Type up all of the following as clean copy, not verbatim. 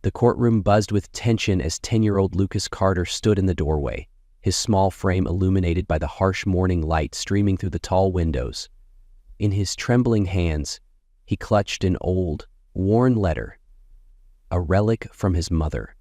The courtroom buzzed with tension as 10-year-old Lucas Carter stood in the doorway, his small frame illuminated by the harsh morning light streaming through the tall windows. In his trembling hands, he clutched an old, worn letter, a relic from his mother,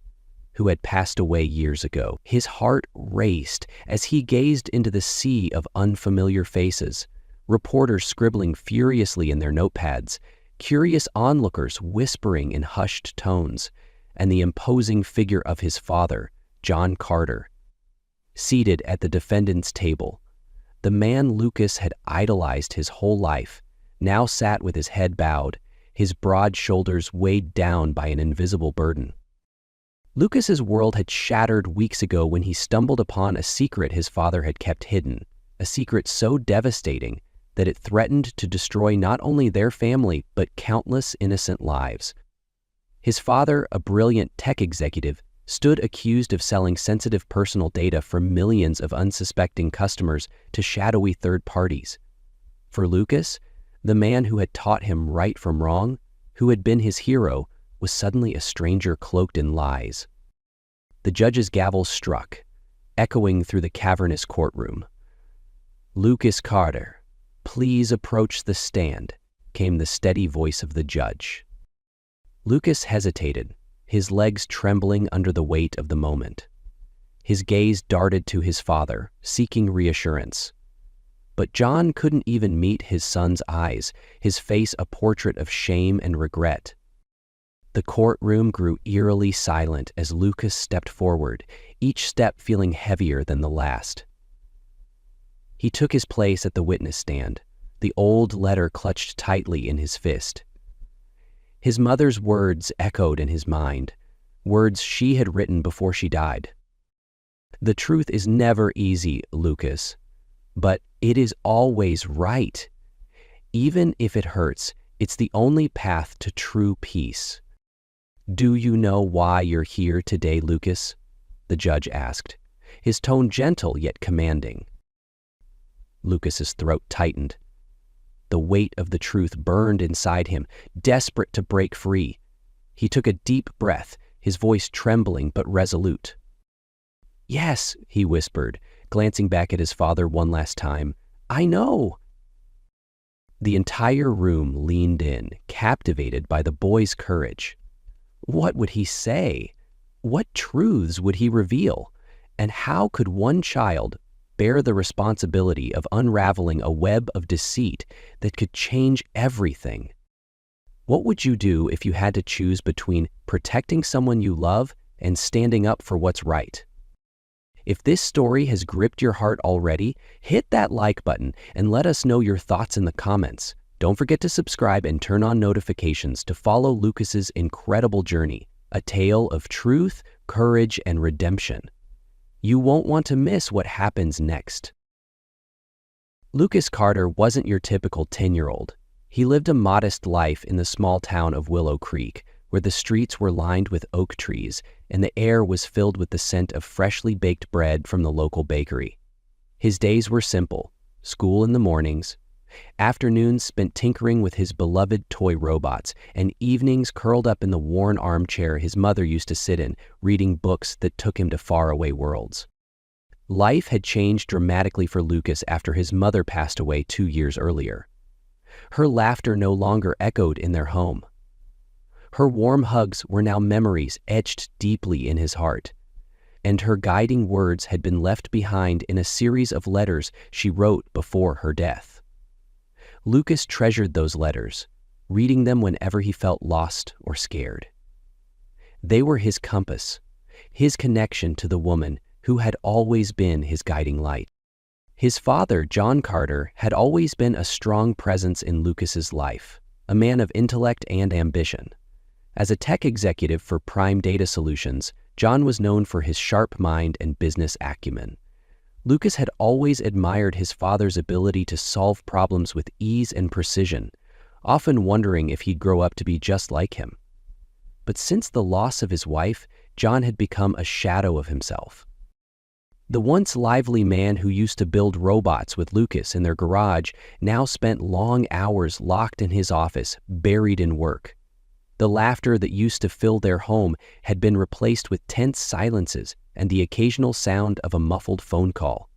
who had passed away years ago. His heart raced as he gazed into the sea of unfamiliar faces, reporters scribbling furiously in their notepads, curious onlookers whispering in hushed tones, and the imposing figure of his father, John Carter. Seated at the defendant's table, the man Lucas had idolized his whole life now sat with his head bowed, his broad shoulders weighed down by an invisible burden. Lucas's world had shattered weeks ago when he stumbled upon a secret his father had kept hidden, a secret so devastating that it threatened to destroy not only their family but countless innocent lives. His father, a brilliant tech executive, stood accused of selling sensitive personal data from millions of unsuspecting customers to shadowy third parties. For Lucas, the man who had taught him right from wrong, who had been his hero, was suddenly a stranger cloaked in lies. The judge's gavel struck, echoing through the cavernous courtroom. "Lucas Carter, please approach the stand," came the steady voice of the judge. Lucas hesitated, his legs trembling under the weight of the moment. His gaze darted to his father, seeking reassurance. But John couldn't even meet his son's eyes, his face a portrait of shame and regret. The courtroom grew eerily silent as Lucas stepped forward, each step feeling heavier than the last. He took his place at the witness stand, the old letter clutched tightly in his fist. His mother's words echoed in his mind, words she had written before she died. "The truth is never easy, Lucas, but it is always right. Even if it hurts, it's the only path to true peace." "Do you know why you're here today, Lucas?" the judge asked, his tone gentle yet commanding. Lucas's throat tightened. The weight of the truth burned inside him, desperate to break free. He took a deep breath, his voice trembling but resolute. "Yes," he whispered, glancing back at his father one last time. "I know." The entire room leaned in, captivated by the boy's courage. What would he say? What truths would he reveal? And how could one child bear the responsibility of unraveling a web of deceit that could change everything? What would you do if you had to choose between protecting someone you love and standing up for what's right? If this story has gripped your heart already, hit that like button and let us know your thoughts in the comments. Don't forget to subscribe and turn on notifications to follow Lucas's incredible journey, a tale of truth, courage, and redemption. You won't want to miss what happens next. Lucas Carter wasn't your typical 10-year-old. He lived a modest life in the small town of Willow Creek, where the streets were lined with oak trees and the air was filled with the scent of freshly baked bread from the local bakery. His days were simple: school in the mornings, afternoons spent tinkering with his beloved toy robots, and evenings curled up in the worn armchair his mother used to sit in, reading books that took him to faraway worlds. Life had changed dramatically for Lucas after his mother passed away 2 years earlier. Her laughter no longer echoed in their home. Her warm hugs were now memories etched deeply in his heart, and her guiding words had been left behind in a series of letters she wrote before her death. Lucas treasured those letters, reading them whenever he felt lost or scared. They were his compass, his connection to the woman who had always been his guiding light. His father, John Carter, had always been a strong presence in Lucas's life, a man of intellect and ambition. As a tech executive for Prime Data Solutions, John was known for his sharp mind and business acumen. Lucas had always admired his father's ability to solve problems with ease and precision, often wondering if he'd grow up to be just like him. But since the loss of his wife, John had become a shadow of himself. The once lively man who used to build robots with Lucas in their garage now spent long hours locked in his office, buried in work. The laughter that used to fill their home had been replaced with tense silences and the occasional sound of a muffled phone call.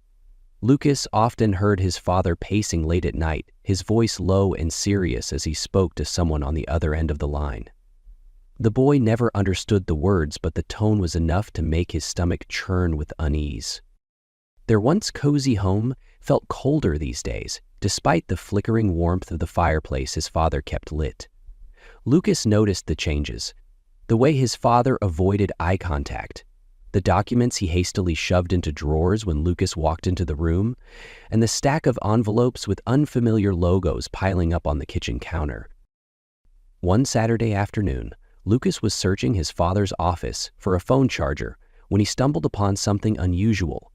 Lucas often heard his father pacing late at night, his voice low and serious as he spoke to someone on the other end of the line. The boy never understood the words, but the tone was enough to make his stomach churn with unease. Their once cozy home felt colder these days, despite the flickering warmth of the fireplace his father kept lit. Lucas noticed the changes: the way his father avoided eye contact, the documents he hastily shoved into drawers when Lucas walked into the room, and the stack of envelopes with unfamiliar logos piling up on the kitchen counter. One Saturday afternoon, Lucas was searching his father's office for a phone charger when he stumbled upon something unusual: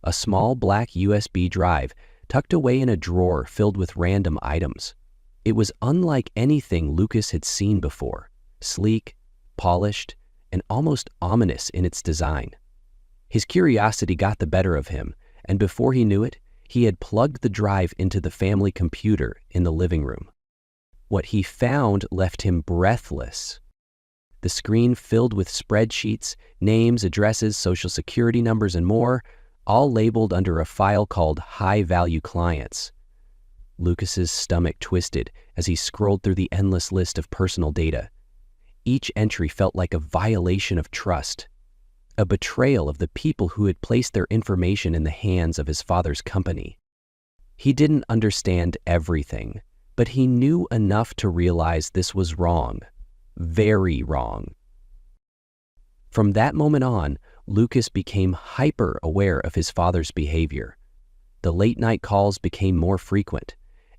a small black USB drive tucked away in a drawer filled with random items. It was unlike anything Lucas had seen before, sleek, polished, and almost ominous in its design. His curiosity got the better of him, and before he knew it, he had plugged the drive into the family computer in the living room. What he found left him breathless. The screen filled with spreadsheets, names, addresses, social security numbers, and more, all labeled under a file called High Value Clients. Lucas's stomach twisted as he scrolled through the endless list of personal data. Each entry felt like a violation of trust, a betrayal of the people who had placed their information in the hands of his father's company. He didn't understand everything, but he knew enough to realize this was wrong, very wrong. From that moment on, Lucas became hyper-aware of his father's behavior. The late-night calls became more frequent,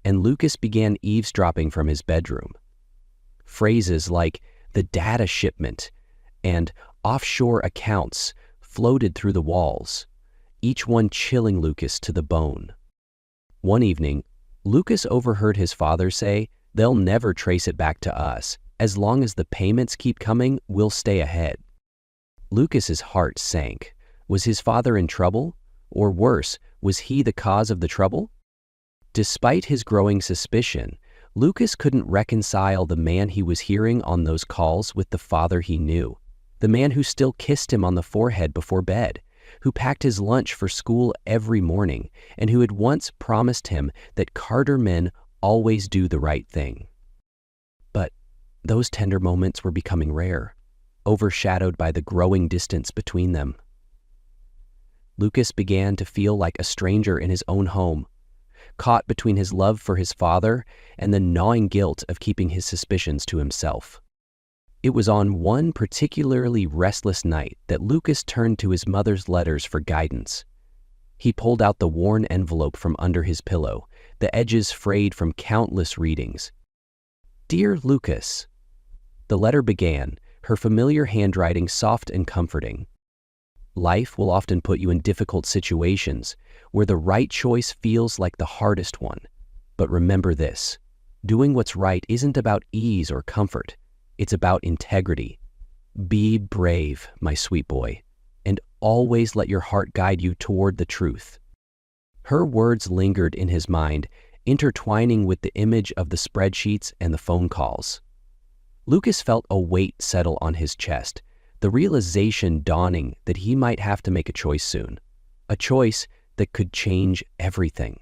and Lucas began eavesdropping from his bedroom. Phrases like the data shipment and offshore accounts floated through the walls, each one chilling Lucas to the bone. One evening, Lucas overheard his father say, "They'll never trace it back to us. As long as the payments keep coming, we'll stay ahead." Lucas's heart sank. Was his father in trouble? Or worse, was he the cause of the trouble? Despite his growing suspicion, Lucas couldn't reconcile the man he was hearing on those calls with the father he knew, the man who still kissed him on the forehead before bed, who packed his lunch for school every morning, and who had once promised him that Carter men always do the right thing. But those tender moments were becoming rare, overshadowed by the growing distance between them. Lucas began to feel like a stranger in his own home, caught between his love for his father and the gnawing guilt of keeping his suspicions to himself. It was on one particularly restless night that Lucas turned to his mother's letters for guidance. He pulled out the worn envelope from under his pillow, the edges frayed from countless readings. "Dear Lucas," the letter began, her familiar handwriting soft and comforting. "Life will often put you in difficult situations where the right choice feels like the hardest one. But remember this: doing what's right isn't about ease or comfort. It's about integrity. Be brave, my sweet boy, and always let your heart guide you toward the truth." Her words lingered in his mind, intertwining with the image of the spreadsheets and the phone calls. Lucas felt a weight settle on his chest, the realization dawning that he might have to make a choice soon, a choice that could change everything.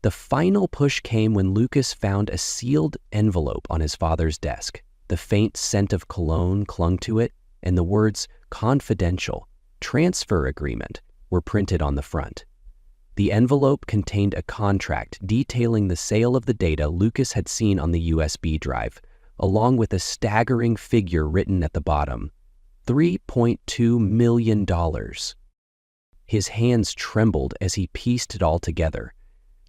The final push came when Lucas found a sealed envelope on his father's desk. The faint scent of cologne clung to it, and the words "confidential, transfer agreement" were printed on the front. The envelope contained a contract detailing the sale of the data Lucas had seen on the USB drive, along with a staggering figure written at the bottom: $3.2 million. His hands trembled as he pieced it all together.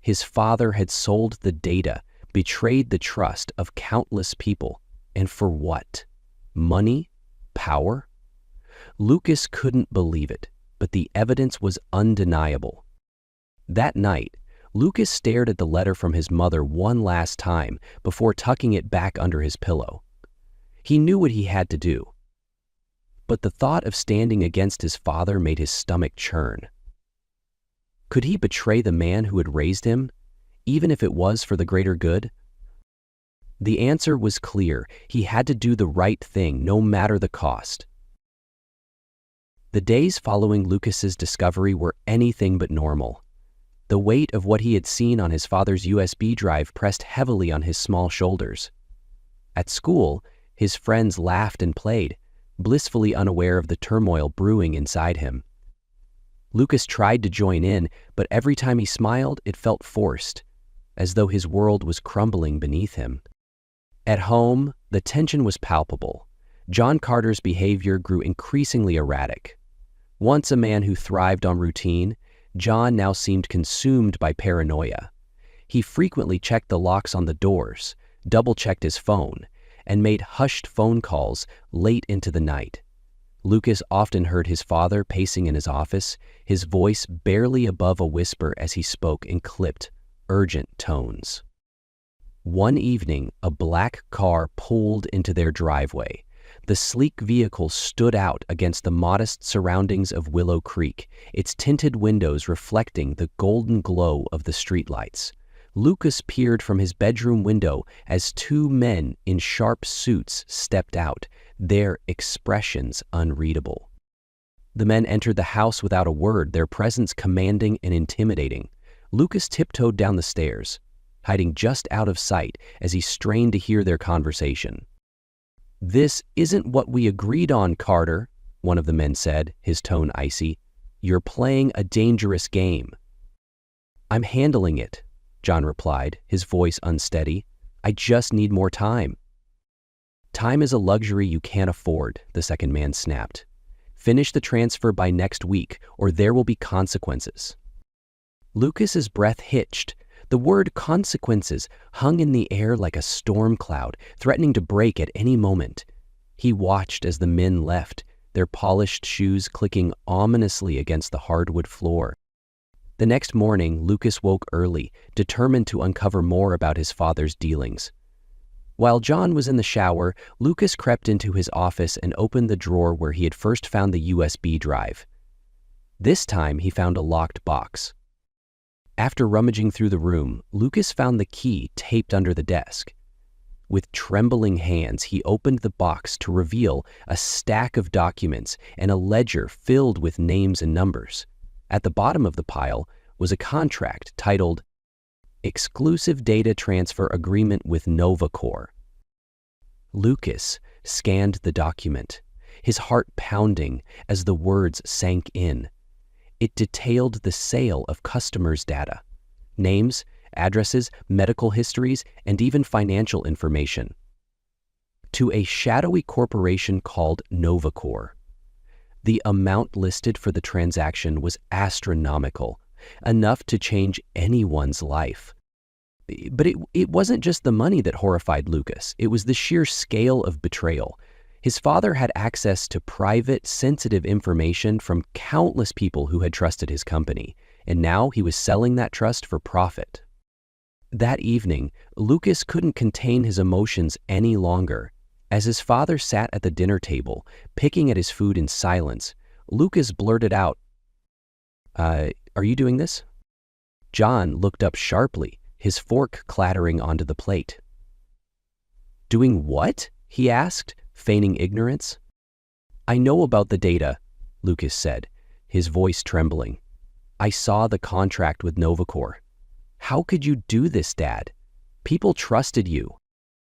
His father had sold the data, betrayed the trust of countless people, and for what? Money? Power? Lucas couldn't believe it, but the evidence was undeniable. That night, Lucas stared at the letter from his mother one last time before tucking it back under his pillow. He knew what he had to do, but the thought of standing against his father made his stomach churn. Could he betray the man who had raised him, even if it was for the greater good? The answer was clear. He had to do the right thing, no matter the cost. The days following Lucas's discovery were anything but normal. The weight of what he had seen on his father's USB drive pressed heavily on his small shoulders. At school, his friends laughed and played, blissfully unaware of the turmoil brewing inside him. Lucas tried to join in, but every time he smiled, it felt forced, as though his world was crumbling beneath him. At home, the tension was palpable. John Carter's behavior grew increasingly erratic. Once a man who thrived on routine, John now seemed consumed by paranoia. He frequently checked the locks on the doors, double-checked his phone, and made hushed phone calls late into the night. Lucas often heard his father pacing in his office, his voice barely above a whisper as he spoke in clipped, urgent tones. One evening, a black car pulled into their driveway. The sleek vehicle stood out against the modest surroundings of Willow Creek, its tinted windows reflecting the golden glow of the streetlights. Lucas peered from his bedroom window as two men in sharp suits stepped out, their expressions unreadable. The men entered the house without a word, their presence commanding and intimidating. Lucas tiptoed down the stairs, hiding just out of sight as he strained to hear their conversation. "This isn't what we agreed on, Carter," one of the men said, his tone icy. "You're playing a dangerous game." "I'm handling it," John replied, his voice unsteady. "I just need more time." "Time is a luxury you can't afford," the second man snapped. "Finish the transfer by next week, or there will be consequences." Lucas's breath hitched. The word consequences hung in the air like a storm cloud, threatening to break at any moment. He watched as the men left, their polished shoes clicking ominously against the hardwood floor. The next morning, Lucas woke early, determined to uncover more about his father's dealings. While John was in the shower, Lucas crept into his office and opened the drawer where he had first found the USB drive. This time, he found a locked box. After rummaging through the room, Lucas found the key taped under the desk. With trembling hands, he opened the box to reveal a stack of documents and a ledger filled with names and numbers. At the bottom of the pile was a contract titled Exclusive Data Transfer Agreement with NovaCore. Lucas scanned the document, his heart pounding as the words sank in. It detailed the sale of customers' data, names, addresses, medical histories, and even financial information, to a shadowy corporation called NovaCore. The amount listed for the transaction was astronomical, enough to change anyone's life. But it wasn't just the money that horrified Lucas. It was the sheer scale of betrayal. His father had access to private, sensitive information from countless people who had trusted his company, and now he was selling that trust for profit. That evening, Lucas couldn't contain his emotions any longer. As his father sat at the dinner table, picking at his food in silence, Lucas blurted out, Are you doing this?" John looked up sharply, his fork clattering onto the plate. "Doing what?" he asked, feigning ignorance. "I know about the data," Lucas said, his voice trembling. "I saw the contract with NovaCore. How could you do this, Dad? People trusted you."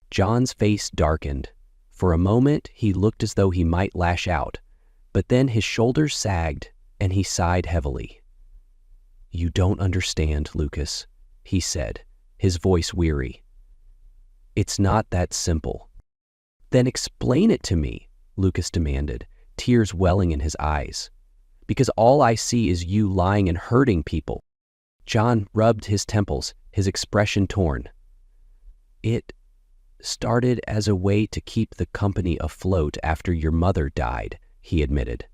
John's face darkened. For a moment, he looked as though he might lash out, but then his shoulders sagged and he sighed heavily. "You don't understand, Lucas," he said, his voice weary. "It's not that simple." "Then explain it to me," Lucas demanded, tears welling in his eyes. "Because all I see is you lying and hurting people." John rubbed his temples, his expression torn. "It started as a way to keep the company afloat after your mother died," he admitted.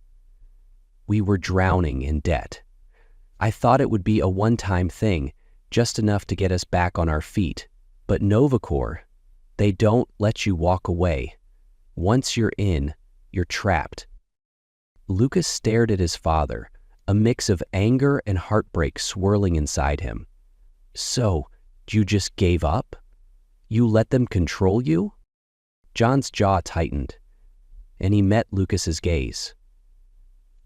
"We were drowning in debt. I thought it would be a one-time thing, just enough to get us back on our feet. But NovaCore, they don't let you walk away. Once you're in, you're trapped." Lucas stared at his father, a mix of anger and heartbreak swirling inside him. "So, you just gave up?" You let them control you? John's jaw tightened, and he met Lucas's gaze.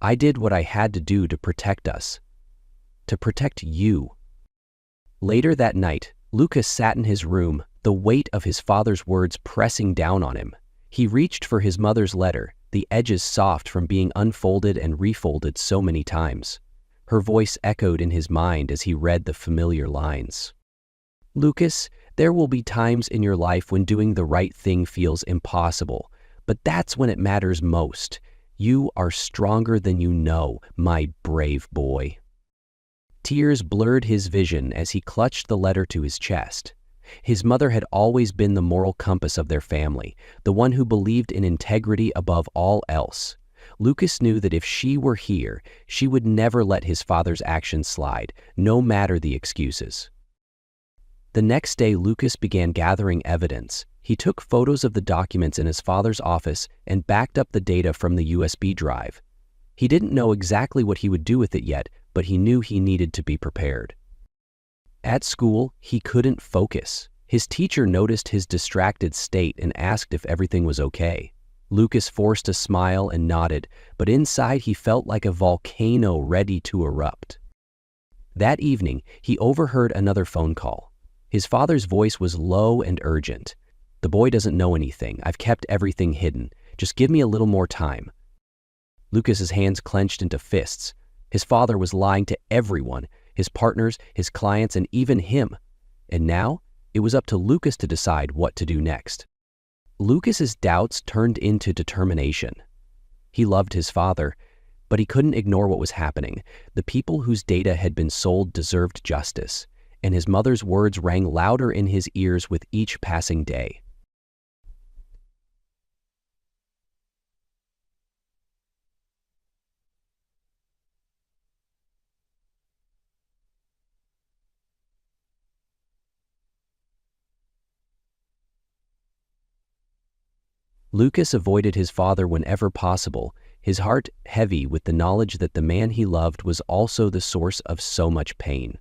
I did what I had to do to protect us. To protect you. Later that night, Lucas sat in his room, the weight of his father's words pressing down on him. He reached for his mother's letter, the edges soft from being unfolded and refolded so many times. Her voice echoed in his mind as he read the familiar lines. Lucas, there will be times in your life when doing the right thing feels impossible, but that's when it matters most. You are stronger than you know, my brave boy. Tears blurred his vision as he clutched the letter to his chest. His mother had always been the moral compass of their family, the one who believed in integrity above all else. Lucas knew that if she were here, she would never let his father's actions slide, no matter the excuses. The next day, Lucas began gathering evidence. He took photos of the documents in his father's office and backed up the data from the USB drive. He didn't know exactly what he would do with it yet, but he knew he needed to be prepared. At school, he couldn't focus. His teacher noticed his distracted state and asked if everything was okay. Lucas forced a smile and nodded, but inside he felt like a volcano ready to erupt. That evening, he overheard another phone call. His father's voice was low and urgent. The boy doesn't know anything. I've kept everything hidden. Just give me a little more time. Lucas's hands clenched into fists. His father was lying to everyone, his partners, his clients, and even him. And now, it was up to Lucas to decide what to do next. Lucas's doubts turned into determination. He loved his father, but he couldn't ignore what was happening. The people whose data had been sold deserved justice, and his mother's words rang louder in his ears with each passing day. Lucas avoided his father whenever possible, his heart heavy with the knowledge that the man he loved was also the source of so much pain.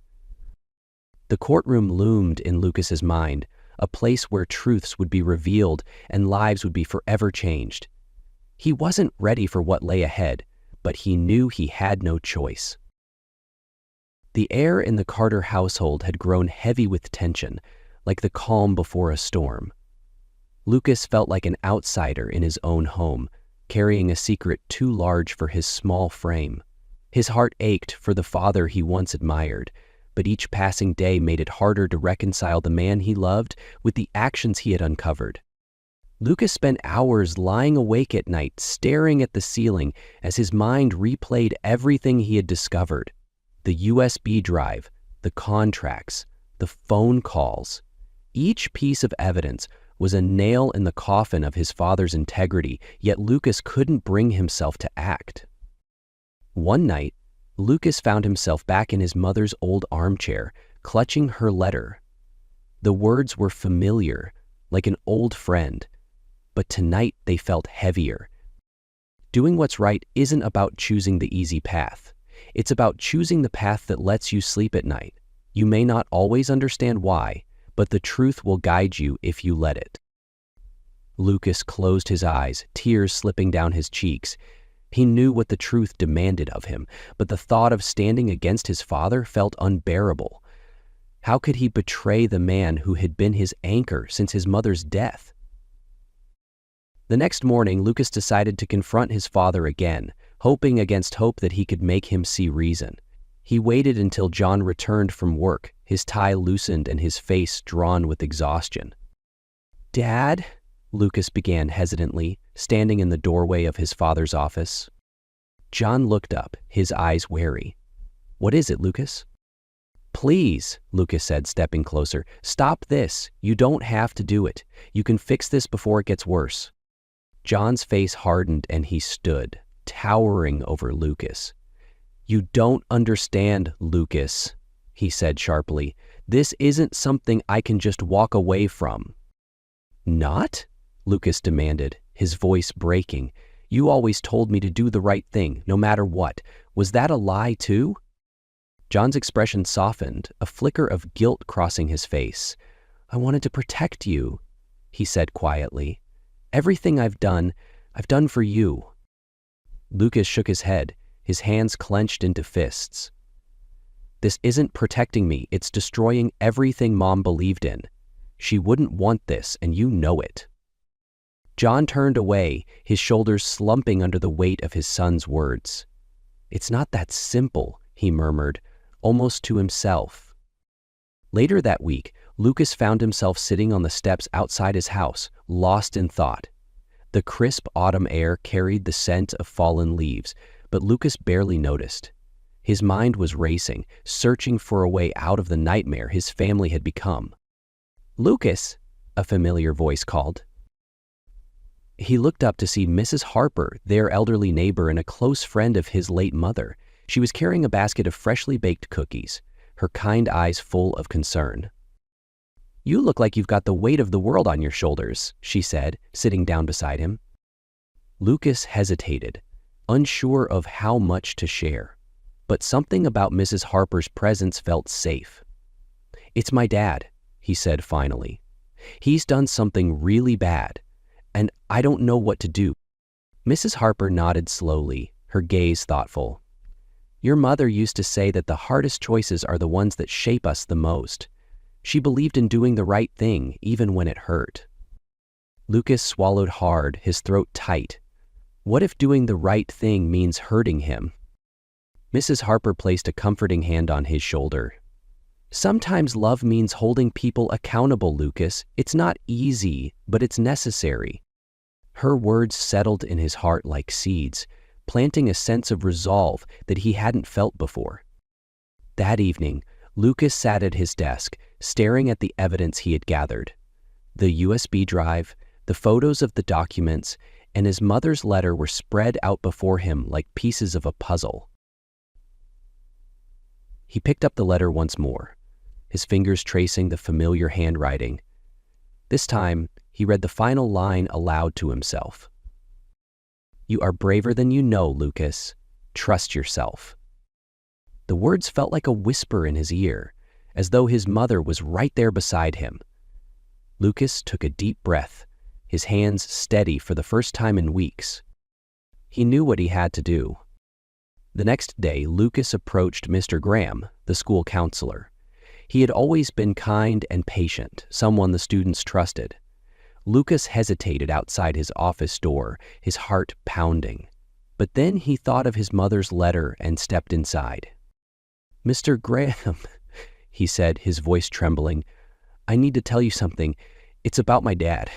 The courtroom loomed in Lucas's mind, a place where truths would be revealed and lives would be forever changed. He wasn't ready for what lay ahead, but he knew he had no choice. The air in the Carter household had grown heavy with tension, like the calm before a storm. Lucas felt like an outsider in his own home, carrying a secret too large for his small frame. His heart ached for the father he once admired, but each passing day made it harder to reconcile the man he loved with the actions he had uncovered. Lucas spent hours lying awake at night, staring at the ceiling as his mind replayed everything he had discovered. The USB drive, the contracts, the phone calls. Each piece of evidence was a nail in the coffin of his father's integrity, yet Lucas couldn't bring himself to act. One night, Lucas found himself back in his mother's old armchair, clutching her letter. The words were familiar, like an old friend, but tonight they felt heavier. Doing what's right isn't about choosing the easy path. It's about choosing the path that lets you sleep at night. You may not always understand why, but the truth will guide you if you let it. Lucas closed his eyes, tears slipping down his cheeks. He knew what the truth demanded of him, but the thought of standing against his father felt unbearable. How could he betray the man who had been his anchor since his mother's death? The next morning, Lucas decided to confront his father again, hoping against hope that he could make him see reason. He waited until John returned from work, his tie loosened and his face drawn with exhaustion. "Dad?" Lucas began hesitantly, standing in the doorway of his father's office. John looked up, his eyes wary. "What is it, Lucas?" "Please," Lucas said, stepping closer. "Stop this. You don't have to do it. You can fix this before it gets worse." John's face hardened and he stood, towering over Lucas. "You don't understand, Lucas," he said sharply. "This isn't something I can just walk away from." "Not?" Lucas demanded, his voice breaking. "You always told me to do the right thing, no matter what. Was that a lie, too?" John's expression softened, a flicker of guilt crossing his face. I wanted to protect you, he said quietly. Everything I've done for you. Lucas shook his head, his hands clenched into fists. This isn't protecting me, it's destroying everything Mom believed in. She wouldn't want this, and you know it. John turned away, his shoulders slumping under the weight of his son's words. It's not that simple, he murmured, almost to himself. Later that week, Lucas found himself sitting on the steps outside his house, lost in thought. The crisp autumn air carried the scent of fallen leaves, but Lucas barely noticed. His mind was racing, searching for a way out of the nightmare his family had become. "Lucas," a familiar voice called. He looked up to see Mrs. Harper, their elderly neighbor and a close friend of his late mother. She was carrying a basket of freshly baked cookies, her kind eyes full of concern. "You look like you've got the weight of the world on your shoulders," she said, sitting down beside him. Lucas hesitated, unsure of how much to share, but something about Mrs. Harper's presence felt safe. "It's my dad," he said finally. "He's done something really bad, and I don't know what to do." Mrs. Harper nodded slowly, her gaze thoughtful. "Your mother used to say that the hardest choices are the ones that shape us the most. She believed in doing the right thing, even when it hurt." Lucas swallowed hard, his throat tight. What if doing the right thing means hurting him? Mrs. Harper placed a comforting hand on his shoulder. "Sometimes love means holding people accountable, Lucas. It's not easy, but it's necessary." Her words settled in his heart like seeds, planting a sense of resolve that he hadn't felt before. That evening, Lucas sat at his desk, staring at the evidence he had gathered. The USB drive, the photos of the documents, and his mother's letter were spread out before him like pieces of a puzzle. He picked up the letter once more, his fingers tracing the familiar handwriting. This time, he read the final line aloud to himself. "You are braver than you know, Lucas. Trust yourself." The words felt like a whisper in his ear, as though his mother was right there beside him. Lucas took a deep breath, his hands steady for the first time in weeks. He knew what he had to do. The next day, Lucas approached Mr. Graham, the school counselor. He had always been kind and patient, someone the students trusted. Lucas hesitated outside his office door, his heart pounding. But then he thought of his mother's letter and stepped inside. "Mr. Graham," he said, his voice trembling, "I need to tell you something. It's about my dad."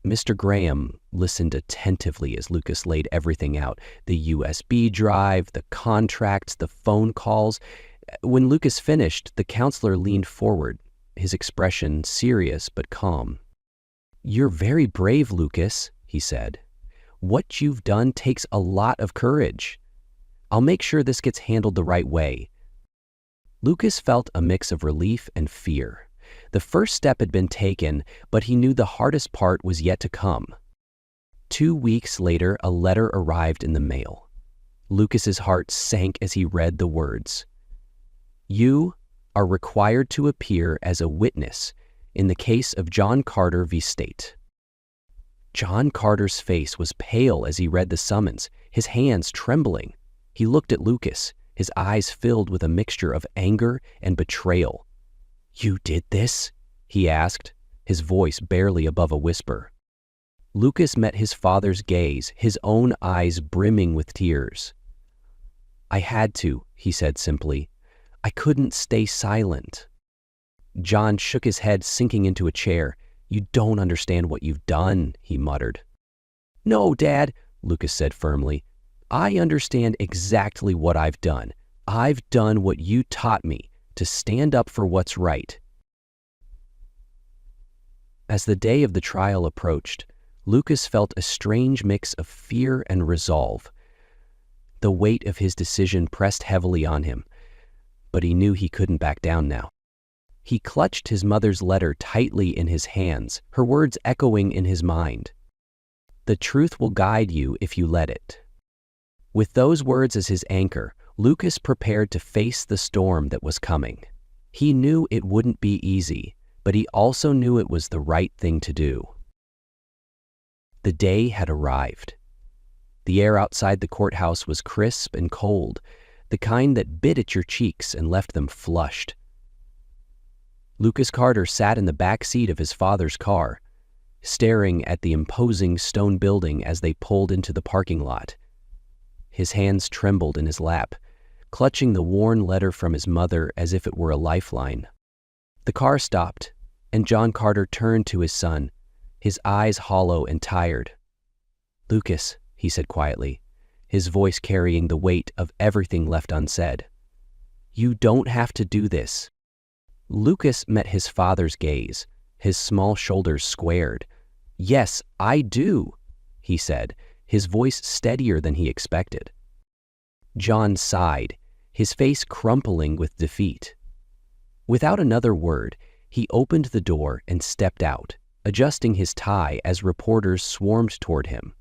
Mr. Graham listened attentively as Lucas laid everything out, the USB drive, the contracts, the phone calls. When Lucas finished, the counselor leaned forward, his expression serious but calm. "You're very brave, Lucas," he said. "What you've done takes a lot of courage. I'll make sure this gets handled the right way." Lucas felt a mix of relief and fear. The first step had been taken, but he knew the hardest part was yet to come. 2 weeks later, a letter arrived in the mail. Lucas's heart sank as he read the words. "You are required to appear as a witness in the case of John Carter v. State." John Carter's face was pale as he read the summons, his hands trembling. He looked at Lucas, his eyes filled with a mixture of anger and betrayal. "You did this?" he asked, his voice barely above a whisper. Lucas met his father's gaze, his own eyes brimming with tears. "I had to," he said simply. "I couldn't stay silent." John shook his head, sinking into a chair. "You don't understand what you've done," he muttered. "No, Dad," Lucas said firmly. "I understand exactly what I've done. I've done what you taught me, to stand up for what's right." As the day of the trial approached, Lucas felt a strange mix of fear and resolve. The weight of his decision pressed heavily on him, but he knew he couldn't back down now. He clutched his mother's letter tightly in his hands, her words echoing in his mind. "The truth will guide you if you let it." With those words as his anchor, Lucas prepared to face the storm that was coming. He knew it wouldn't be easy, but he also knew it was the right thing to do. The day had arrived. The air outside the courthouse was crisp and cold, the kind that bit at your cheeks and left them flushed. Lucas Carter sat in the back seat of his father's car, staring at the imposing stone building as they pulled into the parking lot. His hands trembled in his lap, clutching the worn letter from his mother as if it were a lifeline. The car stopped, and John Carter turned to his son, his eyes hollow and tired. "Lucas," he said quietly, his voice carrying the weight of everything left unsaid. "You don't have to do this." Lucas met his father's gaze, his small shoulders squared. "Yes, I do," he said, his voice steadier than he expected. John sighed, his face crumpling with defeat. Without another word, he opened the door and stepped out, adjusting his tie as reporters swarmed toward him.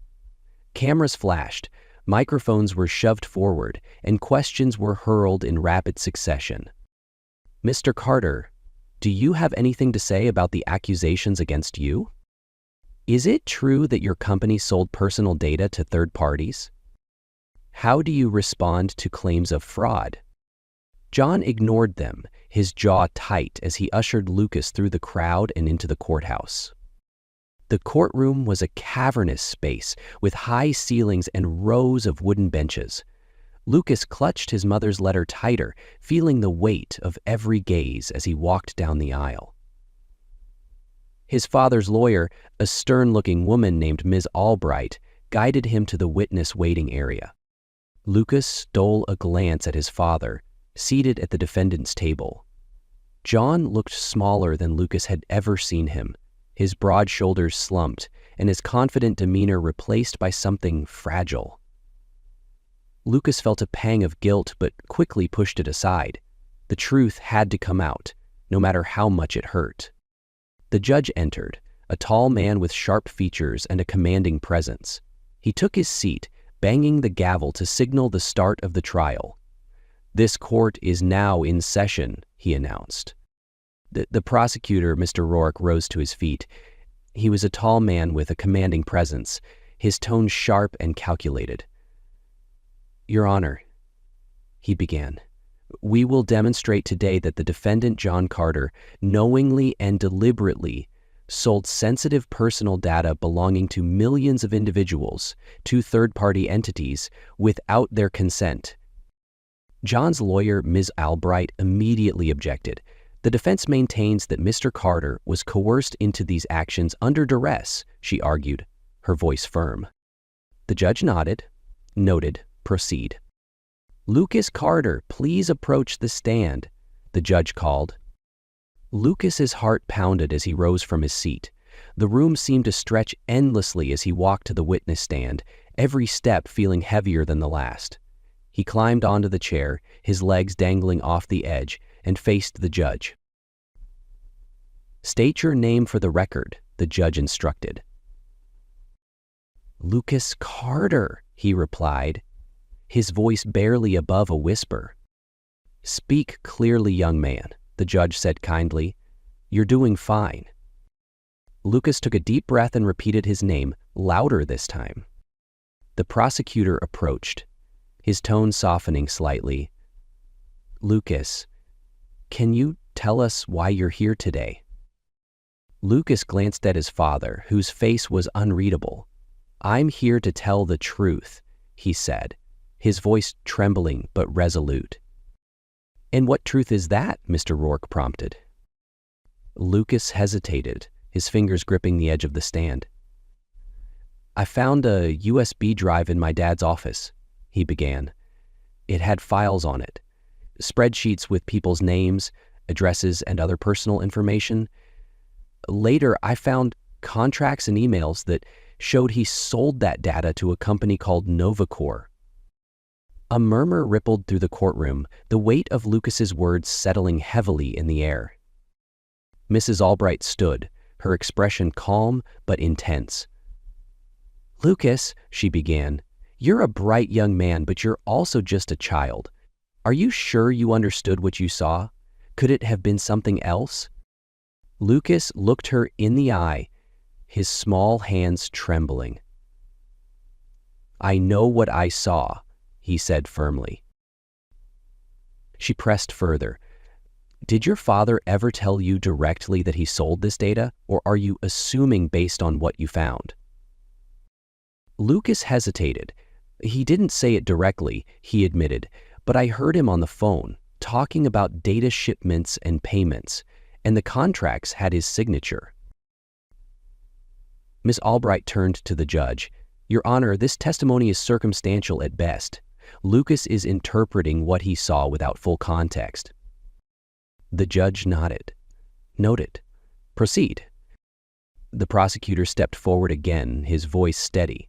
Cameras flashed, microphones were shoved forward, and questions were hurled in rapid succession. "Mr. Carter, do you have anything to say about the accusations against you? Is it true that your company sold personal data to third parties? How do you respond to claims of fraud?" John ignored them, his jaw tight as he ushered Lucas through the crowd and into the courthouse. The courtroom was a cavernous space with high ceilings and rows of wooden benches. Lucas clutched his mother's letter tighter, feeling the weight of every gaze as he walked down the aisle. His father's lawyer, a stern-looking woman named Ms. Albright, guided him to the witness waiting area. Lucas stole a glance at his father, seated at the defendant's table. John looked smaller than Lucas had ever seen him, his broad shoulders slumped and his confident demeanor replaced by something fragile. Lucas felt a pang of guilt but quickly pushed it aside. The truth had to come out, no matter how much it hurt. The judge entered, a tall man with sharp features and a commanding presence. He took his seat, banging the gavel to signal the start of the trial. "This court is now in session," he announced. The prosecutor, Mr. Rourke, rose to his feet. He was a tall man with a commanding presence, his tone sharp and calculated. "Your Honor," he began, "we will demonstrate today that the defendant, John Carter, knowingly and deliberately sold sensitive personal data belonging to millions of individuals to third-party entities without their consent." John's lawyer, Ms. Albright, immediately objected. "The defense maintains that Mr. Carter was coerced into these actions under duress," she argued, her voice firm. The judge nodded. "Noted. Proceed." "Lucas Carter, please approach the stand," the judge called. Lucas's heart pounded as he rose from his seat. The room seemed to stretch endlessly as he walked to the witness stand, every step feeling heavier than the last. He climbed onto the chair, his legs dangling off the edge, and faced the judge. "State your name for the record," the judge instructed. "Lucas Carter," he replied, his voice barely above a whisper. "Speak clearly, young man," the judge said kindly. "You're doing fine." Lucas took a deep breath and repeated his name, louder this time. The prosecutor approached, his tone softening slightly. "Lucas, can you tell us why you're here today?" Lucas glanced at his father, whose face was unreadable. "I'm here to tell the truth," he said, his voice trembling but resolute. "And what truth is that?" Mr. Rourke prompted. Lucas hesitated, his fingers gripping the edge of the stand. "I found a USB drive in my dad's office," he began. "It had files on it, spreadsheets with people's names, addresses, and other personal information. Later, I found contracts and emails that showed he sold that data to a company called Novacor." A murmur rippled through the courtroom, the weight of Lucas's words settling heavily in the air. Mrs. Albright stood, her expression calm but intense. "Lucas," she began, "you're a bright young man, but you're also just a child. Are you sure you understood what you saw? Could it have been something else?" Lucas looked her in the eye, his small hands trembling. "I know what I saw," he said firmly. She pressed further. "Did your father ever tell you directly that he sold this data, or are you assuming based on what you found?" Lucas hesitated. "He didn't say it directly," he admitted, "but I heard him on the phone, talking about data shipments and payments, and the contracts had his signature." Miss Albright turned to the judge. "Your Honor, this testimony is circumstantial at best. Lucas is interpreting what he saw without full context." The judge nodded. "Noted. Proceed." The prosecutor stepped forward again, his voice steady.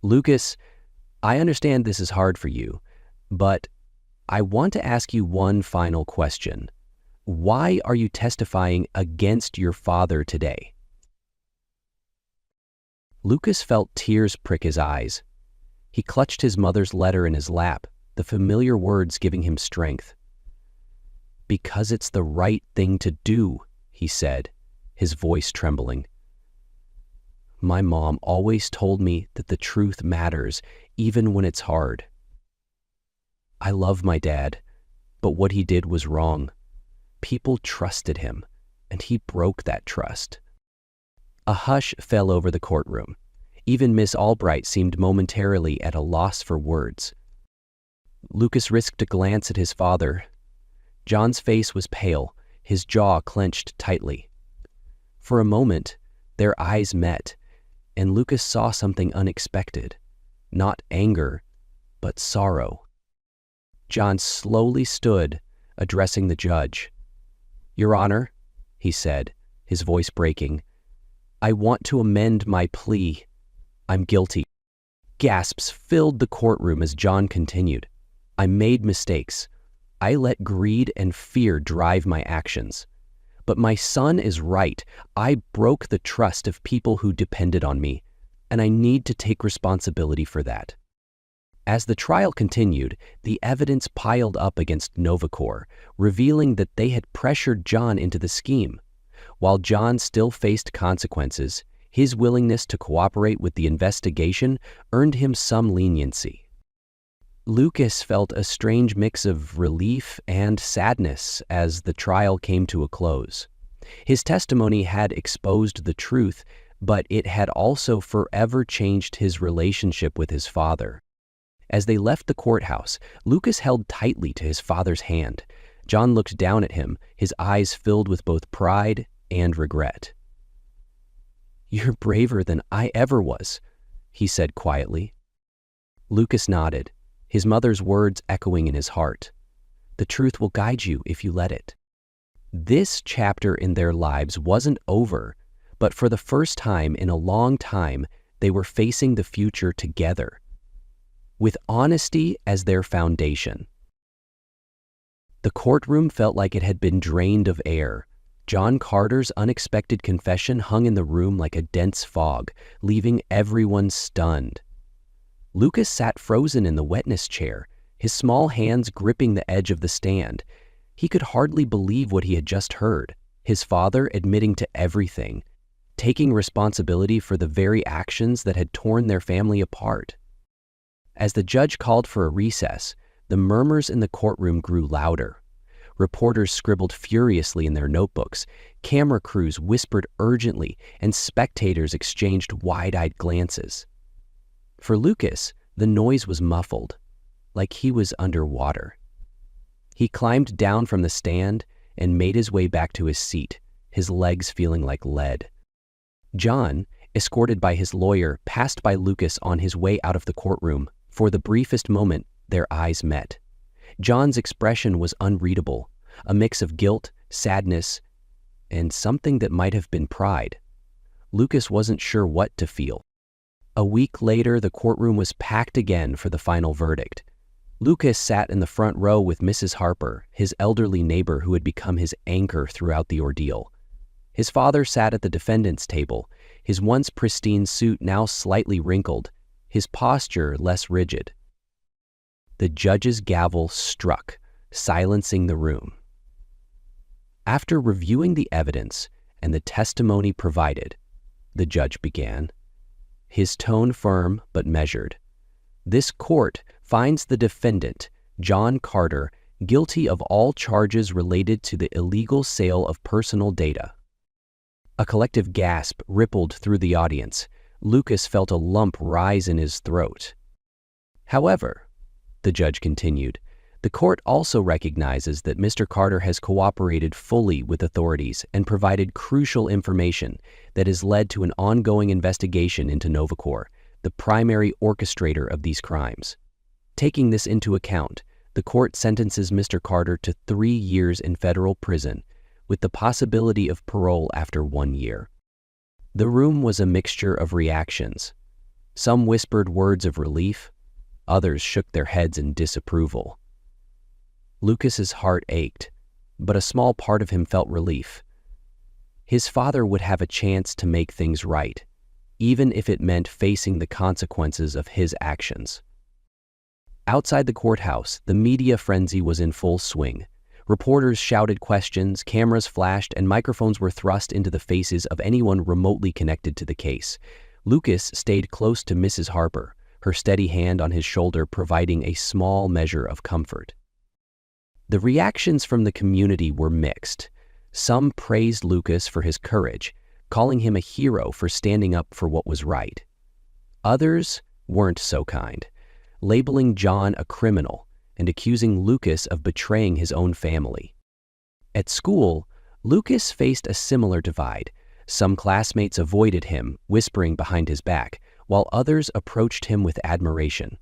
"Lucas, I understand this is hard for you, but I want to ask you one final question. Why are you testifying against your father today?" Lucas felt tears prick his eyes. He clutched his mother's letter in his lap, the familiar words giving him strength. "Because it's the right thing to do," he said, his voice trembling. "My mom always told me that the truth matters, even when it's hard. I love my dad, but what he did was wrong. People trusted him, and he broke that trust." A hush fell over the courtroom. Even Miss Albright seemed momentarily at a loss for words. Lucas risked a glance at his father. John's face was pale, his jaw clenched tightly. For a moment, their eyes met, and Lucas saw something unexpected. Not anger, but sorrow. John slowly stood, addressing the judge. "Your Honor," he said, his voice breaking, "I want to amend my plea. I'm guilty." Gasps filled the courtroom as John continued. "I made mistakes. I let greed and fear drive my actions. But my son is right. I broke the trust of people who depended on me, and I need to take responsibility for that." As the trial continued, the evidence piled up against Novacor, revealing that they had pressured John into the scheme. While John still faced consequences, his willingness to cooperate with the investigation earned him some leniency. Lucas felt a strange mix of relief and sadness as the trial came to a close. His testimony had exposed the truth, but it had also forever changed his relationship with his father. As they left the courthouse, Lucas held tightly to his father's hand. John looked down at him, his eyes filled with both pride and regret. "You're braver than I ever was," he said quietly. Lucas nodded, his mother's words echoing in his heart. "The truth will guide you if you let it." This chapter in their lives wasn't over, but for the first time in a long time, they were facing the future together, with honesty as their foundation. The courtroom felt like it had been drained of air. John Carter's unexpected confession hung in the room like a dense fog, leaving everyone stunned. Lucas sat frozen in the witness chair, his small hands gripping the edge of the stand. He could hardly believe what he had just heard, his father admitting to everything, taking responsibility for the very actions that had torn their family apart. As the judge called for a recess, the murmurs in the courtroom grew louder. Reporters scribbled furiously in their notebooks, camera crews whispered urgently, and spectators exchanged wide-eyed glances. For Lucas, the noise was muffled, like he was underwater. He climbed down from the stand and made his way back to his seat, his legs feeling like lead. John, escorted by his lawyer, passed by Lucas on his way out of the courtroom. For the briefest moment, their eyes met. John's expression was unreadable, a mix of guilt, sadness, and something that might have been pride. Lucas wasn't sure what to feel. A week later, the courtroom was packed again for the final verdict. Lucas sat in the front row with Mrs. Harper, his elderly neighbor who had become his anchor throughout the ordeal. His father sat at the defendant's table, his once pristine suit now slightly wrinkled, his posture less rigid. The judge's gavel struck, silencing the room. After reviewing the evidence, and the testimony provided, the judge began, his tone firm but measured. This court finds the defendant, John Carter, guilty of all charges related to the illegal sale of personal data. A collective gasp rippled through the audience. Lucas felt a lump rise in his throat. However, the judge continued, the court also recognizes that Mr. Carter has cooperated fully with authorities and provided crucial information that has led to an ongoing investigation into Novacor, the primary orchestrator of these crimes. Taking this into account, the court sentences Mr. Carter to 3 years in federal prison, with the possibility of parole after 1 year. The room was a mixture of reactions. Some whispered words of relief, others shook their heads in disapproval. Lucas's heart ached, but a small part of him felt relief. His father would have a chance to make things right, even if it meant facing the consequences of his actions. Outside the courthouse, the media frenzy was in full swing. Reporters shouted questions, cameras flashed, and microphones were thrust into the faces of anyone remotely connected to the case. Lucas stayed close to Mrs. Harper, her steady hand on his shoulder providing a small measure of comfort. The reactions from the community were mixed. Some praised Lucas for his courage, calling him a hero for standing up for what was right. Others weren't so kind, labeling John a criminal and accusing Lucas of betraying his own family. At school, Lucas faced a similar divide. Some classmates avoided him, whispering behind his back, while others approached him with admiration.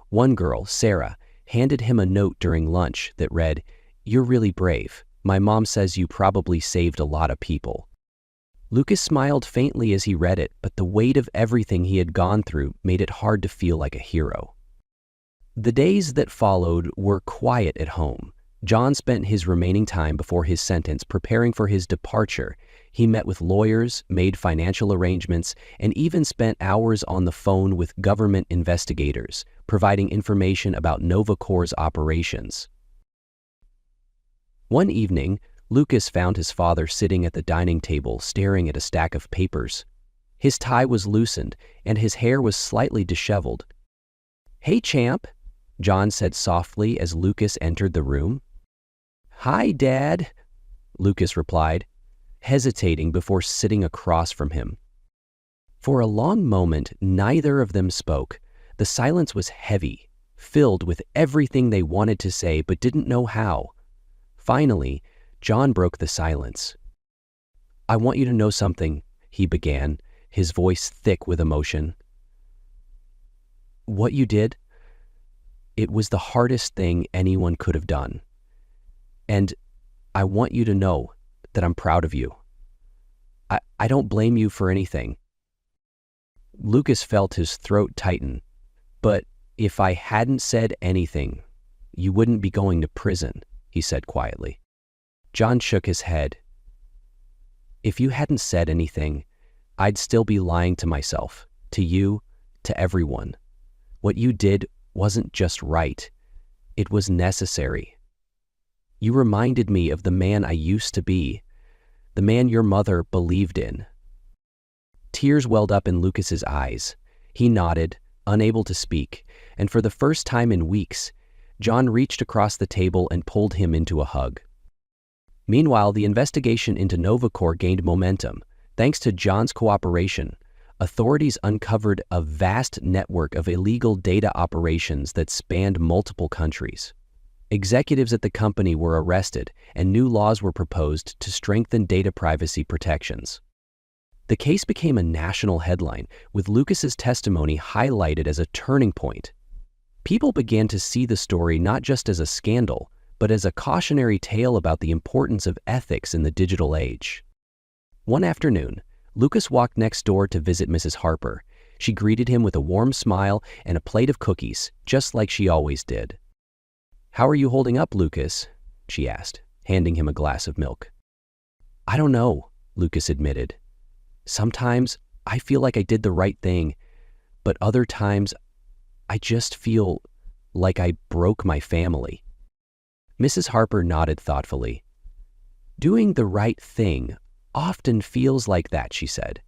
One girl, Sarah, handed him a note during lunch that read, "You're really brave. My mom says you probably saved a lot of people." Lucas smiled faintly as he read it, but the weight of everything he had gone through made it hard to feel like a hero. The days that followed were quiet at home. John spent his remaining time before his sentence preparing for his departure. He met with lawyers, made financial arrangements, and even spent hours on the phone with government investigators, providing information about Novacor's operations. One evening, Lucas found his father sitting at the dining table staring at a stack of papers. His tie was loosened, and his hair was slightly disheveled. "Hey, champ," John said softly as Lucas entered the room. "Hi, Dad," Lucas replied, hesitating before sitting across from him. For a long moment, neither of them spoke. The silence was heavy, filled with everything they wanted to say but didn't know how. Finally, John broke the silence. "I want you to know something," he began, his voice thick with emotion. "What you did, it was the hardest thing anyone could have done. And I want you to know that I'm proud of you. I don't blame you for anything." Lucas felt his throat tighten. "But if I hadn't said anything, you wouldn't be going to prison," he said quietly. John shook his head. "If you hadn't said anything, I'd still be lying to myself, to you, to everyone. What you did wasn't just right. It was necessary. You reminded me of the man I used to be, the man your mother believed in." Tears welled up in Lucas's eyes. He nodded, unable to speak, and for the first time in weeks, John reached across the table and pulled him into a hug. Meanwhile, the investigation into Novacor gained momentum. Thanks to John's cooperation, authorities uncovered a vast network of illegal data operations that spanned multiple countries. Executives at the company were arrested, and new laws were proposed to strengthen data privacy protections. The case became a national headline, with Lucas's testimony highlighted as a turning point. People began to see the story not just as a scandal, but as a cautionary tale about the importance of ethics in the digital age. One afternoon, Lucas walked next door to visit Mrs. Harper. She greeted him with a warm smile and a plate of cookies, just like she always did. "How are you holding up, Lucas?" she asked, handing him a glass of milk. "I don't know," Lucas admitted. "Sometimes I feel like I did the right thing, but other times I just feel like I broke my family." Mrs. Harper nodded thoughtfully. "Doing the right thing often feels like that," she said.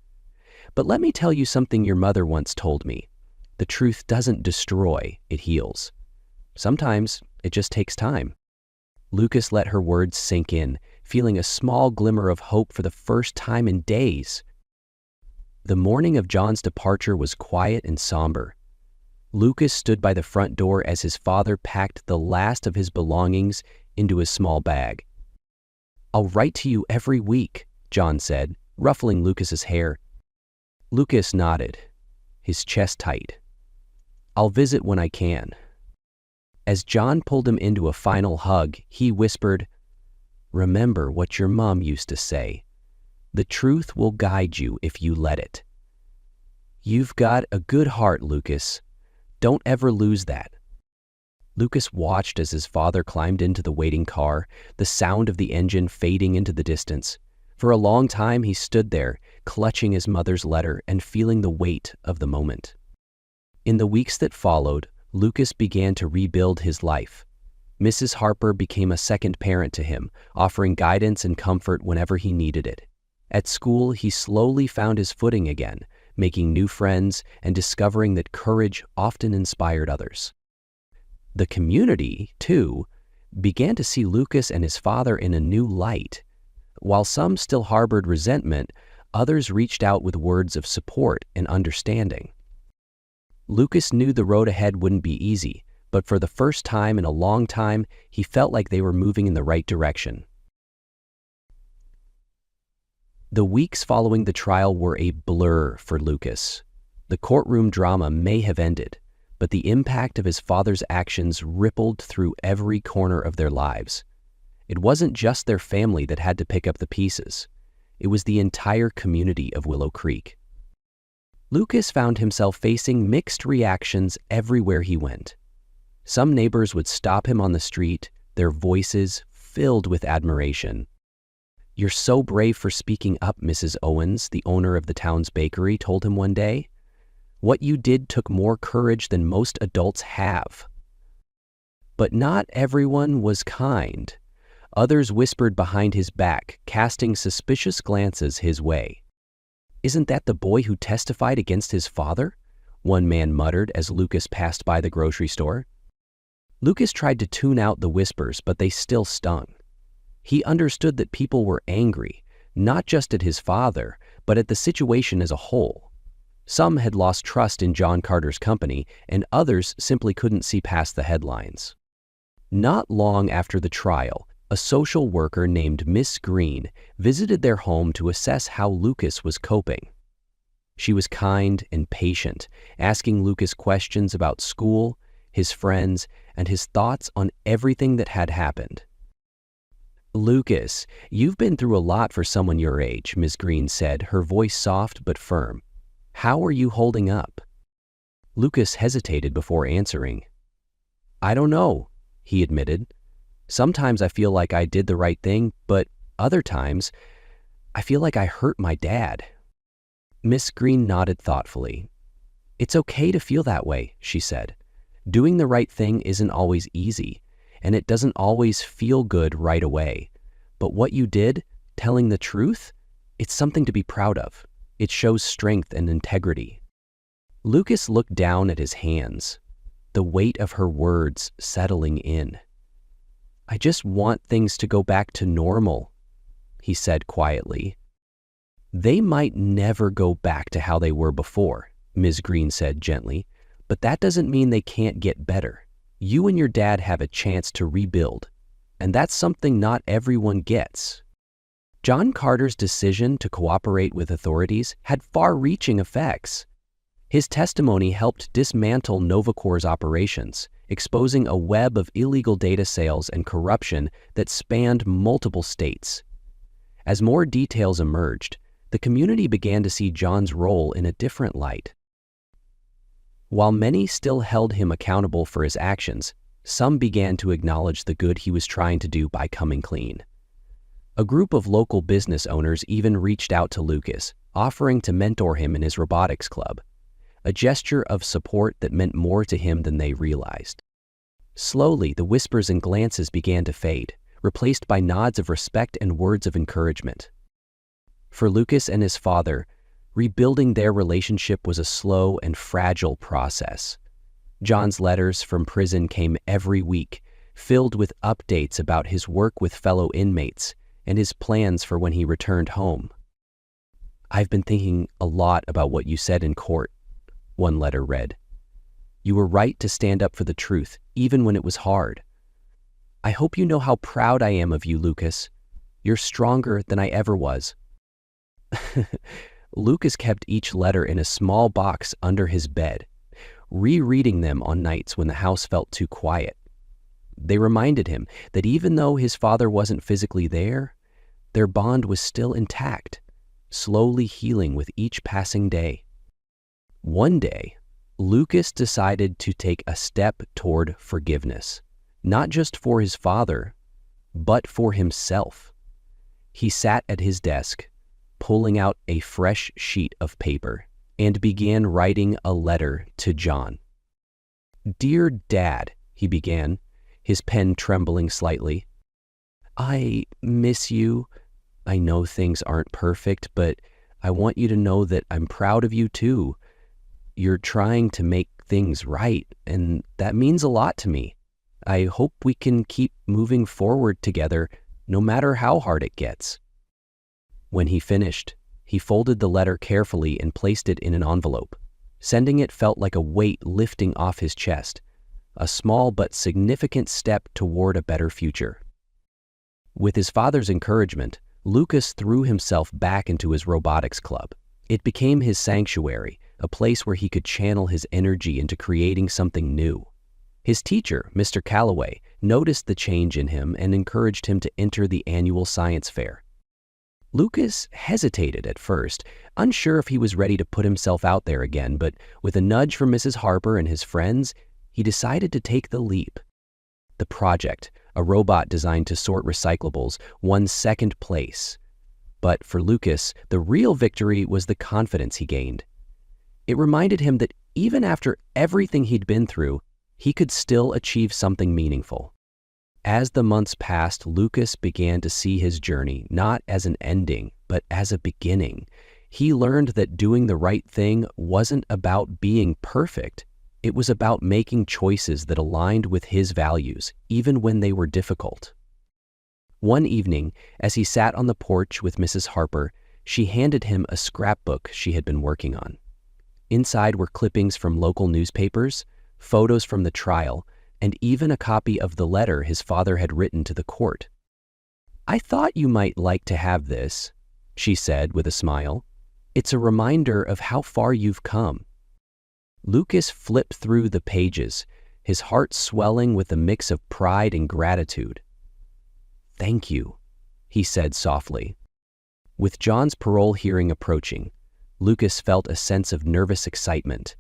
"But let me tell you something your mother once told me. The truth doesn't destroy, it heals. Sometimes it just takes time." Lucas let her words sink in, feeling a small glimmer of hope for the first time in days. The morning of John's departure was quiet and somber. Lucas stood by the front door as his father packed the last of his belongings into his small bag. "I'll write to you every week," John said, ruffling Lucas's hair. Lucas nodded, his chest tight. "I'll visit when I can." As John pulled him into a final hug, he whispered, "Remember what your mom used to say. The truth will guide you if you let it. You've got a good heart, Lucas. Don't ever lose that." Lucas watched as his father climbed into the waiting car, the sound of the engine fading into the distance. For a long time he stood there, clutching his mother's letter and feeling the weight of the moment. In the weeks that followed, Lucas began to rebuild his life. Mrs. Harper became a second parent to him, offering guidance and comfort whenever he needed it. At school, he slowly found his footing again, making new friends and discovering that courage often inspired others. The community, too, began to see Lucas and his father in a new light. While some still harbored resentment, others reached out with words of support and understanding. Lucas knew the road ahead wouldn't be easy, but for the first time in a long time, he felt like they were moving in the right direction. The weeks following the trial were a blur for Lucas. The courtroom drama may have ended, but the impact of his father's actions rippled through every corner of their lives. It wasn't just their family that had to pick up the pieces. It was the entire community of Willow Creek. Lucas found himself facing mixed reactions everywhere he went. Some neighbors would stop him on the street, their voices filled with admiration. "You're so brave for speaking up," Mrs. Owens, the owner of the town's bakery, told him one day. "What you did took more courage than most adults have." But not everyone was kind. Others whispered behind his back, casting suspicious glances his way. "Isn't that the boy who testified against his father?" one man muttered as Lucas passed by the grocery store. Lucas tried to tune out the whispers, but they still stung. He understood that people were angry, not just at his father, but at the situation as a whole. Some had lost trust in John Carter's company, and others simply couldn't see past the headlines. Not long after the trial, a social worker named Miss Green visited their home to assess how Lucas was coping. She was kind and patient, asking Lucas questions about school, his friends, and his thoughts on everything that had happened. "Lucas, you've been through a lot for someone your age," Ms. Green said, her voice soft but firm. "How are you holding up?" Lucas hesitated before answering. "I don't know," he admitted. "Sometimes I feel like I did the right thing, but other times, I feel like I hurt my dad." Miss Green nodded thoughtfully. "It's okay to feel that way," she said. "Doing the right thing isn't always easy, and it doesn't always feel good right away. But what you did, telling the truth, it's something to be proud of. It shows strength and integrity." Lucas looked down at his hands, the weight of her words settling in. "I just want things to go back to normal," he said quietly. "They might never go back to how they were before," Ms. Green said gently, "but that doesn't mean they can't get better. You and your dad have a chance to rebuild, and that's something not everyone gets." John Carter's decision to cooperate with authorities had far-reaching effects. His testimony helped dismantle Novacor's operations, exposing a web of illegal data sales and corruption that spanned multiple states. As more details emerged, the community began to see John's role in a different light. While many still held him accountable for his actions, some began to acknowledge the good he was trying to do by coming clean. A group of local business owners even reached out to Lucas, offering to mentor him in his robotics club, a gesture of support that meant more to him than they realized. Slowly, the whispers and glances began to fade, replaced by nods of respect and words of encouragement. For Lucas and his father, rebuilding their relationship was a slow and fragile process. John's letters from prison came every week, filled with updates about his work with fellow inmates and his plans for when he returned home. "I've been thinking a lot about what you said in court," one letter read. "You were right to stand up for the truth, even when it was hard. I hope you know how proud I am of you, Lucas. You're stronger than I ever was." Lucas kept each letter in a small box under his bed, rereading them on nights when the house felt too quiet. They reminded him that even though his father wasn't physically there, their bond was still intact, slowly healing with each passing day. One day, Lucas decided to take a step toward forgiveness, not just for his father, but for himself. He sat at his desk, pulling out a fresh sheet of paper, and began writing a letter to John. "Dear Dad," he began, his pen trembling slightly. "I miss you. I know things aren't perfect, but I want you to know that I'm proud of you too. You're trying to make things right, and that means a lot to me. I hope we can keep moving forward together, no matter how hard it gets." When he finished, he folded the letter carefully and placed it in an envelope. Sending it felt like a weight lifting off his chest, a small but significant step toward a better future. With his father's encouragement, Lucas threw himself back into his robotics club. It became his sanctuary, a place where he could channel his energy into creating something new. His teacher, Mr. Calloway, noticed the change in him and encouraged him to enter the annual science fair. Lucas hesitated at first, unsure if he was ready to put himself out there again, but with a nudge from Mrs. Harper and his friends, he decided to take the leap. The project, a robot designed to sort recyclables, won second place. But for Lucas, the real victory was the confidence he gained. It reminded him that even after everything he'd been through, he could still achieve something meaningful. As the months passed, Lucas began to see his journey not as an ending, but as a beginning. He learned that doing the right thing wasn't about being perfect. It was about making choices that aligned with his values, even when they were difficult. One evening, as he sat on the porch with Mrs. Harper, she handed him a scrapbook she had been working on. Inside were clippings from local newspapers, photos from the trial, and even a copy of the letter his father had written to the court. "I thought you might like to have this," she said with a smile. "It's a reminder of how far you've come." Lucas flipped through the pages, his heart swelling with a mix of pride and gratitude. "Thank you," he said softly. With John's parole hearing approaching, Lucas felt a sense of nervous excitement.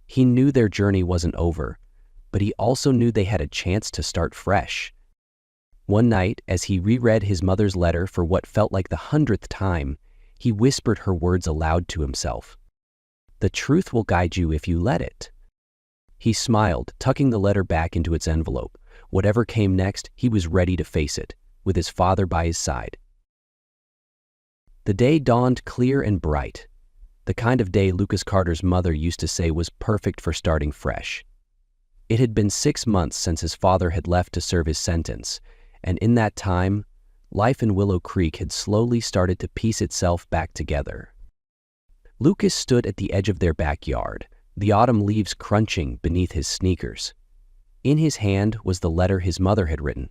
He knew their journey wasn't over, but he also knew they had a chance to start fresh. One night, as he reread his mother's letter for what felt like the 100th time, he whispered her words aloud to himself. "The truth will guide you if you let it." He smiled, tucking the letter back into its envelope. Whatever came next, he was ready to face it, with his father by his side. The day dawned clear and bright, the kind of day Lucas Carter's mother used to say was perfect for starting fresh. It had been 6 months since his father had left to serve his sentence, and in that time, life in Willow Creek had slowly started to piece itself back together. Lucas stood at the edge of their backyard, the autumn leaves crunching beneath his sneakers. In his hand was the letter his mother had written,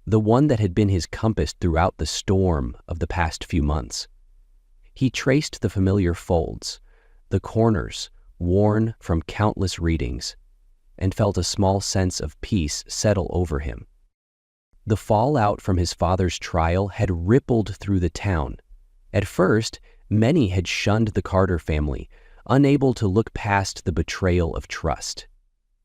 the one that had been his compass throughout the storm of the past few months. He traced the familiar folds, the corners worn from countless readings, and felt a small sense of peace settle over him. The fallout from his father's trial had rippled through the town. At first, many had shunned the Carter family, unable to look past the betrayal of trust.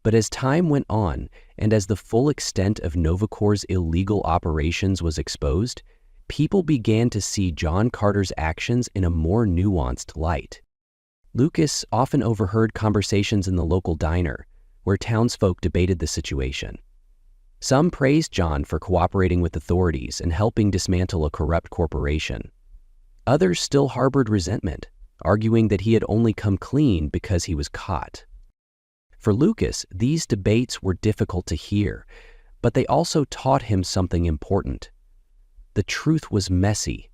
But as time went on, and as the full extent of Novacor's illegal operations was exposed, people began to see John Carter's actions in a more nuanced light. Lucas often overheard conversations in the local diner, where townsfolk debated the situation. Some praised John for cooperating with authorities and helping dismantle a corrupt corporation. Others still harbored resentment, arguing that he had only come clean because he was caught. For Lucas, these debates were difficult to hear, but they also taught him something important. The truth was messy.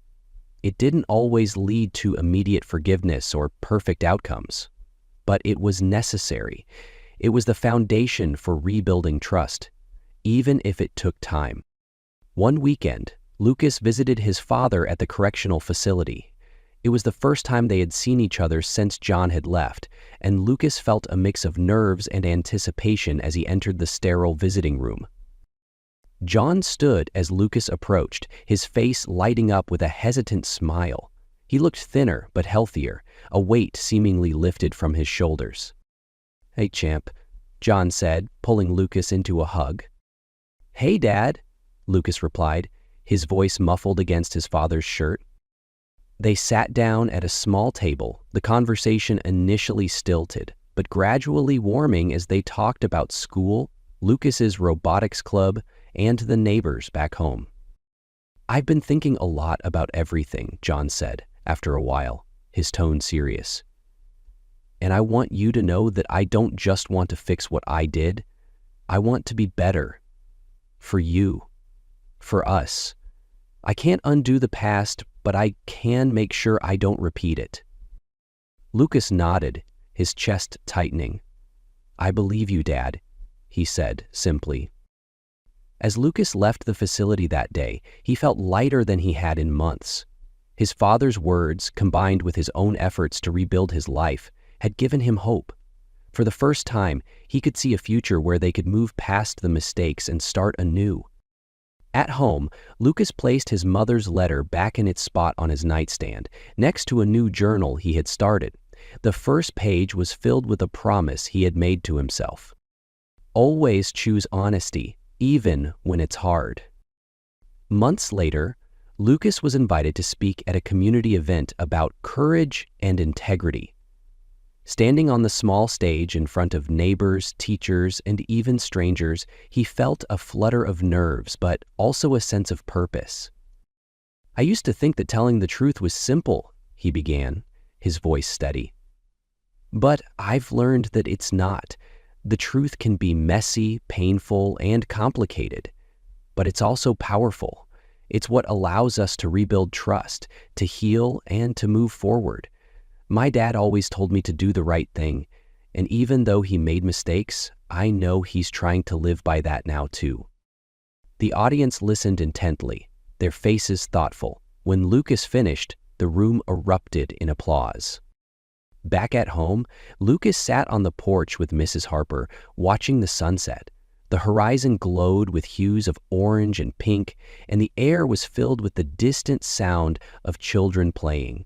It didn't always lead to immediate forgiveness or perfect outcomes, but it was necessary. It was the foundation for rebuilding trust, even if it took time. One weekend, Lucas visited his father at the correctional facility. It was the first time they had seen each other since John had left, and Lucas felt a mix of nerves and anticipation as he entered the sterile visiting room. John stood as Lucas approached, his face lighting up with a hesitant smile. He looked thinner but healthier, a weight seemingly lifted from his shoulders. "Hey, champ," John said, pulling Lucas into a hug. "Hey, Dad," Lucas replied, his voice muffled against his father's shirt. They sat down at a small table, the conversation initially stilted, but gradually warming as they talked about school, Lucas's robotics club, and the neighbors back home. "I've been thinking a lot about everything," John said, after a while, his tone serious. "And I want you to know that I don't just want to fix what I did. I want to be better. For you. For us. I can't undo the past, but I can make sure I don't repeat it." Lucas nodded, his chest tightening. "I believe you, Dad," he said simply. As Lucas left the facility that day, he felt lighter than he had in months. His father's words, combined with his own efforts to rebuild his life, had given him hope. For the first time, he could see a future where they could move past the mistakes and start anew. At home, Lucas placed his mother's letter back in its spot on his nightstand, next to a new journal he had started. The first page was filled with a promise he had made to himself. Always choose honesty, even when it's hard. Months later, Lucas was invited to speak at a community event about courage and integrity. Standing on the small stage in front of neighbors, teachers, and even strangers, he felt a flutter of nerves, but also a sense of purpose. "I used to think that telling the truth was simple," he began, his voice steady. "But I've learned that it's not. The truth can be messy, painful, and complicated, but it's also powerful. It's what allows us to rebuild trust, to heal, and to move forward. My dad always told me to do the right thing, and even though he made mistakes, I know he's trying to live by that now too." The audience listened intently, their faces thoughtful. When Lucas finished, the room erupted in applause. Back at home, Lucas sat on the porch with Mrs. Harper, watching the sunset. The horizon glowed with hues of orange and pink, and the air was filled with the distant sound of children playing.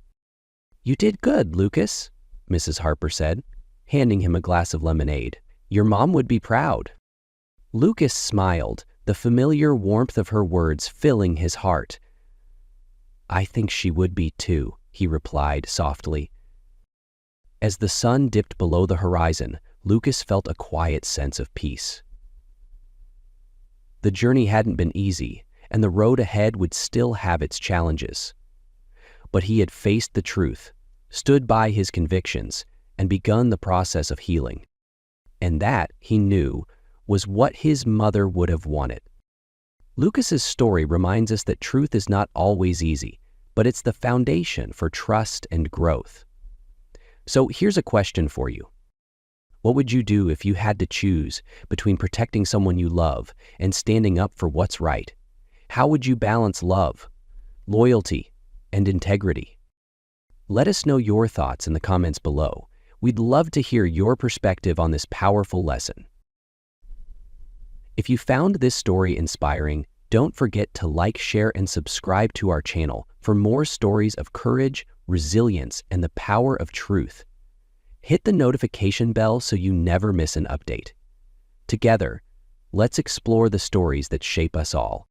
"You did good, Lucas," Mrs. Harper said, handing him a glass of lemonade. "Your mom would be proud." Lucas smiled, the familiar warmth of her words filling his heart. "I think she would be too," he replied softly. As the sun dipped below the horizon, Lucas felt a quiet sense of peace. The journey hadn't been easy, and the road ahead would still have its challenges. But he had faced the truth, stood by his convictions, and begun the process of healing. And that, he knew, was what his mother would have wanted. Lucas's story reminds us that truth is not always easy, but it's the foundation for trust and growth. So here's a question for you. What would you do if you had to choose between protecting someone you love and standing up for what's right? How would you balance love, loyalty, and integrity? Let us know your thoughts in the comments below. We'd love to hear your perspective on this powerful lesson. If you found this story inspiring, don't forget to like, share, and subscribe to our channel for more stories of courage, resilience, and the power of truth. Hit the notification bell so you never miss an update. Together, let's explore the stories that shape us all.